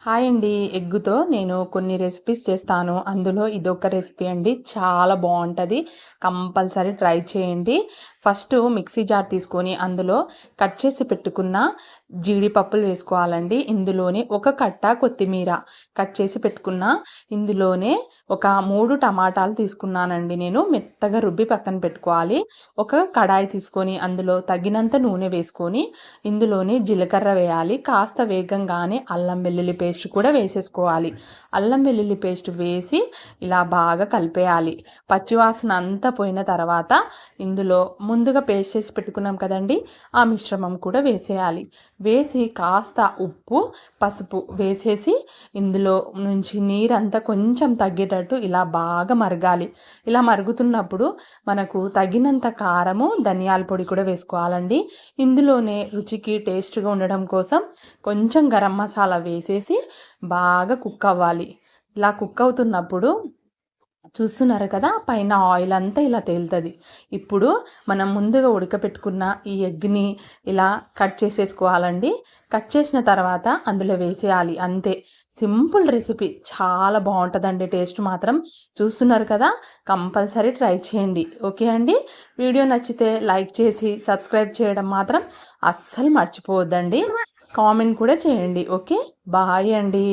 Hi అండి. ఎగ్గుతో నేను కొన్ని రెసిపీస్ చేస్తాను. అందులో ఇదొక రెసిపీ అండి. చాలా బావుంటది. కంపల్సరీ ట్రై చేయండి. ఫస్టు మిక్సీ జార్ తీసుకొని అందులో కట్ చేసి పెట్టుకున్న జీడిపప్పులు వేసుకోవాలండి. ఇందులోనే ఒక కట్ట కొత్తిమీర కట్ చేసి పెట్టుకున్న, ఇందులోనే ఒక 3 టమాటాలు తీసుకున్నానండి నేను. మెత్తగా రుబ్బి పక్కన పెట్టుకోవాలి. ఒక కడాయి తీసుకొని అందులో తగినంత నూనె వేసుకొని ఇందులోనే జీలకర్ర వేయాలి. కాస్త వేగంగానే అల్లం వెల్లుల్లి పేస్ట్ కూడా వేసేసుకోవాలి. అల్లం వెల్లుల్లి పేస్ట్ వేసి ఇలా బాగా కలిపేయాలి. పచ్చివాసన అంతా పోయిన తర్వాత ఇందులో ముందుగా పేస్ట్ చేసి పెట్టుకున్నాం కదండి, ఆ మిశ్రమం కూడా వేసేయాలి. వేసి కాస్త ఉప్పు, పసుపు వేసేసి ఇందులో నుంచి నీరంతా కొంచెం తగ్గేటట్టు ఇలా బాగా మరగాలి. ఇలా మరుగుతున్నప్పుడు మనకు తగినంత కారము, ధనియాల పొడి కూడా వేసుకోవాలండి. ఇందులోనే రుచికి టేస్ట్గా ఉండడం కోసం కొంచెం గరం మసాలా వేసేసి బాగా కుక్ అవ్వాలి. ఇలా కుక్ అవుతున్నప్పుడు చూస్తున్నారు కదా, పైన ఆయిల్ అంతా ఇలా తేలుతుంది. ఇప్పుడు మనం ముందుగా ఉడకపెట్టుకున్న ఈ ఎగ్ని ఇలా కట్ చేసేసుకోవాలండి. కట్ చేసిన తర్వాత అందులో వేసేయాలి. అంతే, సింపుల్ రెసిపీ. చాలా బాగుంటుందండి. టేస్ట్ మాత్రం చూస్తున్నారు కదా, కంపల్సరీ ట్రై చేయండి. ఓకే అండి. వీడియో నచ్చితే లైక్ చేసి సబ్స్క్రైబ్ చేయడం మాత్రం అస్సలు మర్చిపోవద్దండి. కామెంట్ కూడా చేయండి. ఓకే, బాయ్ అండి.